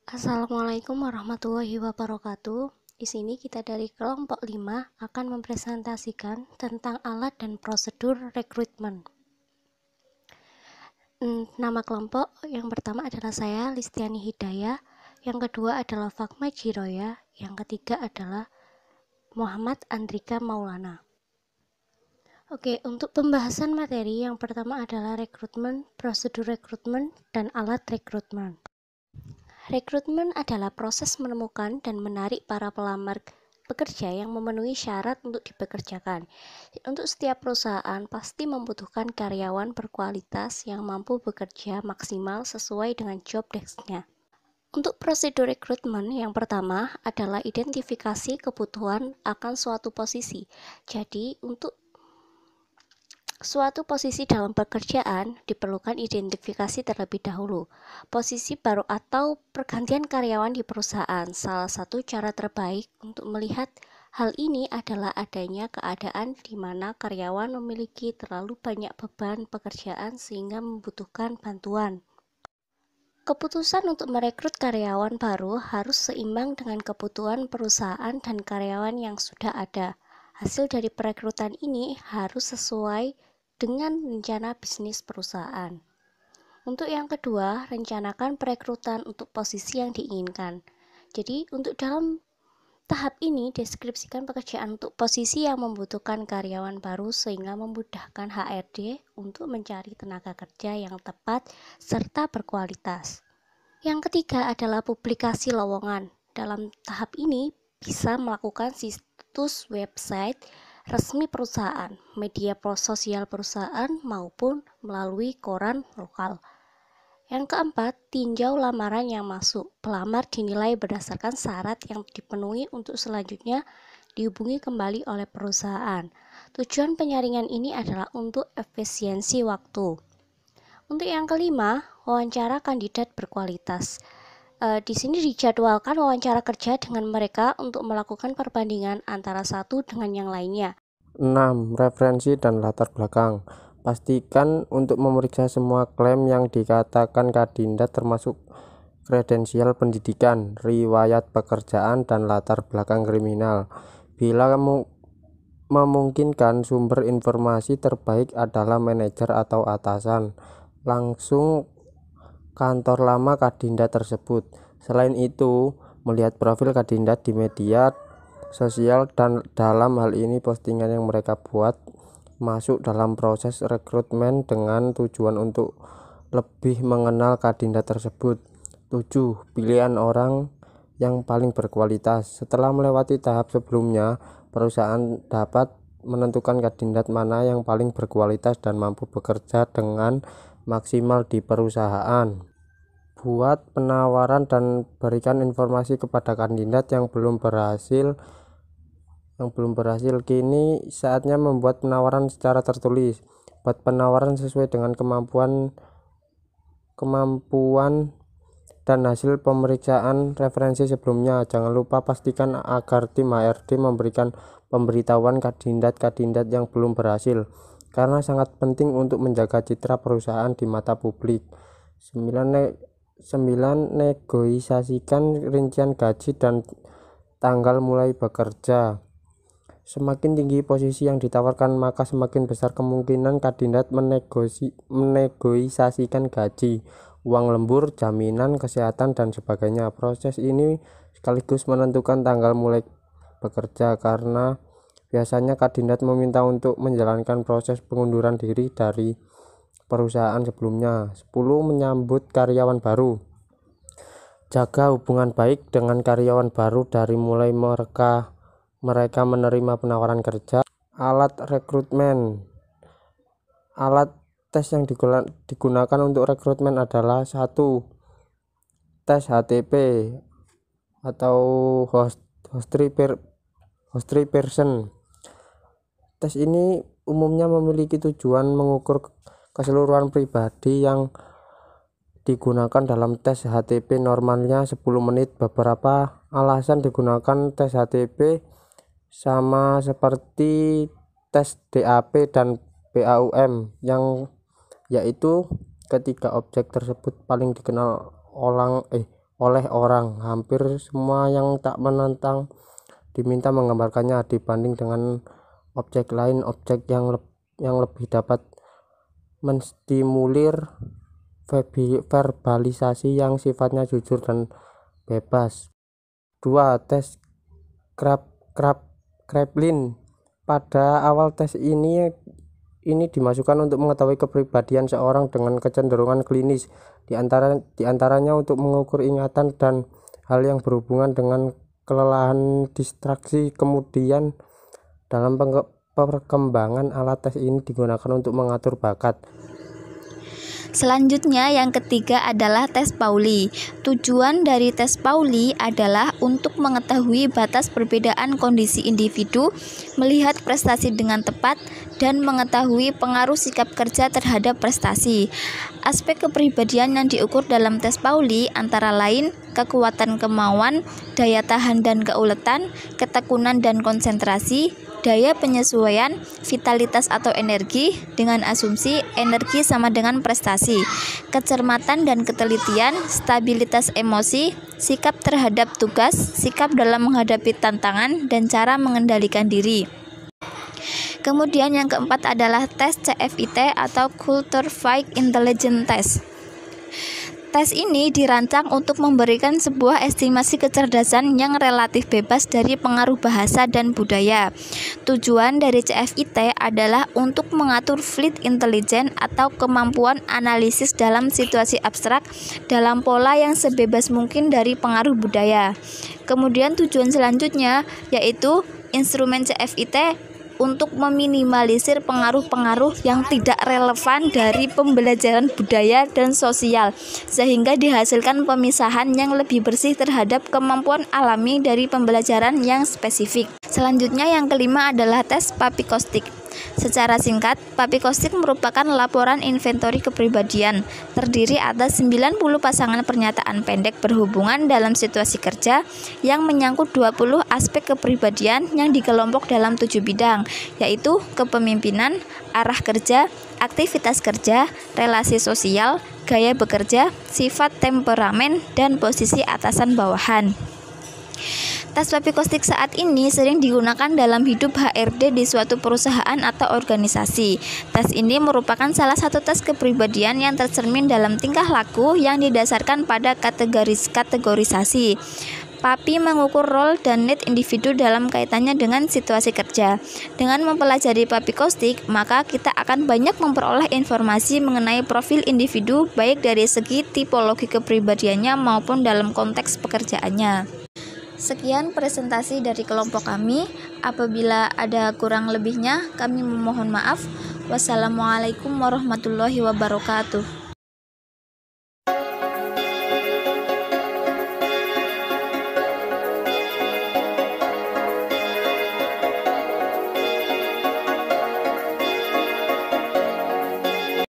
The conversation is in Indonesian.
Assalamualaikum warahmatullahi wabarakatuh. Di sini kita dari kelompok 5 akan mempresentasikan tentang alat dan prosedur rekrutmen. Nama kelompok yang pertama adalah saya, Listiani Hidayah. Yang kedua adalah Fakma Jiroya. Yang ketiga adalah Muhammad Andrika Maulana. Oke, untuk pembahasan materi yang pertama adalah rekrutmen, prosedur rekrutmen, dan alat rekrutmen. Rekrutmen adalah proses menemukan dan menarik para pelamar pekerja yang memenuhi syarat untuk dipekerjakan. Untuk setiap perusahaan pasti membutuhkan karyawan berkualitas yang mampu bekerja maksimal sesuai dengan job desk-nya. Untuk prosedur rekrutmen yang pertama adalah identifikasi kebutuhan akan suatu posisi. Jadi, untuk suatu posisi dalam pekerjaan diperlukan identifikasi terlebih dahulu. Posisi baru atau pergantian karyawan di perusahaan. Salah satu cara terbaik untuk melihat hal ini adalah adanya keadaan di mana karyawan memiliki terlalu banyak beban pekerjaan sehingga membutuhkan bantuan. Keputusan untuk merekrut karyawan baru harus seimbang dengan kebutuhan perusahaan dan karyawan yang sudah ada. Hasil dari perekrutan ini harus sesuai dengan rencana bisnis perusahaan. Untuk yang kedua, rencanakan perekrutan untuk posisi yang diinginkan. Jadi, untuk dalam tahap ini deskripsikan pekerjaan untuk posisi yang membutuhkan karyawan baru sehingga memudahkan HRD untuk mencari tenaga kerja yang tepat serta berkualitas. Yang ketiga adalah publikasi lowongan. Dalam tahap ini bisa melakukan situs website resmi perusahaan, media sosial perusahaan maupun melalui koran lokal. Yang keempat, tinjau lamaran yang masuk. Pelamar dinilai berdasarkan syarat yang dipenuhi untuk selanjutnya dihubungi kembali oleh perusahaan. Tujuan penyaringan ini adalah untuk efisiensi waktu. Untuk yang kelima, wawancara kandidat berkualitas. Di sini dijadwalkan wawancara kerja dengan mereka untuk melakukan perbandingan antara satu dengan yang lainnya. 6. Referensi dan latar belakang. Pastikan untuk memeriksa semua klaim yang dikatakan kandidat termasuk kredensial pendidikan, riwayat pekerjaan, dan latar belakang kriminal. Bila memungkinkan, sumber informasi terbaik adalah manajer atau atasan langsung kantor lama kandidat tersebut. Selain itu, melihat profil kandidat di media sosial dan dalam hal ini postingan yang mereka buat masuk dalam proses rekrutmen dengan tujuan untuk lebih mengenal kandidat tersebut. 7. Pilihan orang yang paling berkualitas. Setelah melewati tahap sebelumnya, perusahaan dapat menentukan kandidat mana yang paling berkualitas dan mampu bekerja dengan maksimal di perusahaan. Buat penawaran dan berikan informasi kepada kandidat yang belum berhasil. Kini saatnya membuat penawaran secara tertulis. Buat penawaran sesuai dengan kemampuan dan hasil pemeriksaan referensi sebelumnya. Jangan lupa pastikan agar tim HRD memberikan pemberitahuan kandidat yang belum berhasil, karena sangat penting untuk menjaga citra perusahaan di mata publik. 9. Negosiasikan rincian gaji dan tanggal mulai bekerja. Semakin tinggi posisi yang ditawarkan, maka semakin besar kemungkinan kandidat menegosiasikan gaji, uang lembur, jaminan kesehatan, dan sebagainya. Proses ini sekaligus menentukan tanggal mulai bekerja, karena biasanya kandidat meminta untuk menjalankan proses pengunduran diri dari perusahaan sebelumnya. 10. Menyambut karyawan baru. Jaga hubungan baik dengan karyawan baru dari mulai mereka menerima penawaran kerja. Alat rekrutmen. Alat tes yang digunakan untuk rekrutmen adalah 1. Tes HTP atau Host Person. Tes ini umumnya memiliki tujuan mengukur keseluruhan pribadi yang digunakan dalam tes HTP, normalnya 10 menit. Beberapa alasan digunakan tes HTP sama seperti tes DAP dan PAUM, yaitu ketiga objek tersebut paling dikenal oleh orang. Hampir semua yang tak menantang diminta menggambarkannya dibanding dengan objek lain, objek yang lebih dapat menstimulir verbalisasi yang sifatnya jujur dan bebas. 2. Tes Kraepelin. Pada awal tes ini dimasukkan untuk mengetahui kepribadian seorang dengan kecenderungan klinis, diantaranya untuk mengukur ingatan dan hal yang berhubungan dengan kelelahan distraksi. Kemudian dalam perkembangan alat tes ini digunakan untuk mengatur bakat. Selanjutnya yang ketiga adalah tes Pauli. Tujuan dari tes Pauli adalah untuk mengetahui batas perbedaan kondisi individu, melihat prestasi dengan tepat, dan mengetahui pengaruh sikap kerja terhadap prestasi. Aspek kepribadian yang diukur dalam tes Pauli antara lain kekuatan kemauan, daya tahan dan keuletan, ketekunan dan konsentrasi, daya penyesuaian, vitalitas atau energi, dengan asumsi energi sama dengan prestasi, kecermatan dan ketelitian, stabilitas emosi, sikap terhadap tugas, sikap dalam menghadapi tantangan, dan cara mengendalikan diri. Kemudian yang keempat adalah tes CFIT atau Culture Fit Intelligence Test. Tes ini dirancang untuk memberikan sebuah estimasi kecerdasan yang relatif bebas dari pengaruh bahasa dan budaya. Tujuan dari CFIT adalah untuk mengatur fleet intelligence atau kemampuan analisis dalam situasi abstrak dalam pola yang sebebas mungkin dari pengaruh budaya. Kemudian tujuan selanjutnya yaitu instrumen CFIT untuk meminimalisir pengaruh-pengaruh yang tidak relevan dari pembelajaran budaya dan sosial, sehingga dihasilkan pemisahan yang lebih bersih terhadap kemampuan alami dari pembelajaran yang spesifik. Selanjutnya yang kelima adalah tes Papikostik. Secara singkat, Papikostik merupakan laporan inventori kepribadian, terdiri atas 90 pasangan pernyataan pendek berhubungan dalam situasi kerja yang menyangkut 20 aspek kepribadian yang dikelompok dalam 7 bidang, yaitu kepemimpinan, arah kerja, aktivitas kerja, relasi sosial, gaya bekerja, sifat temperamen, dan posisi atasan bawahan. Tes Papikostik saat ini sering digunakan dalam hidup HRD di suatu perusahaan atau organisasi. Tes ini merupakan salah satu tes kepribadian yang tercermin dalam tingkah laku yang didasarkan pada kategorisasi. PAPI mengukur role dan need individu dalam kaitannya dengan situasi kerja. Dengan mempelajari Papikostik, maka kita akan banyak memperoleh informasi mengenai profil individu baik dari segi tipologi kepribadiannya maupun dalam konteks pekerjaannya. Sekian presentasi dari kelompok kami. Apabila ada kurang lebihnya, kami memohon maaf. Wassalamualaikum warahmatullahi wabarakatuh.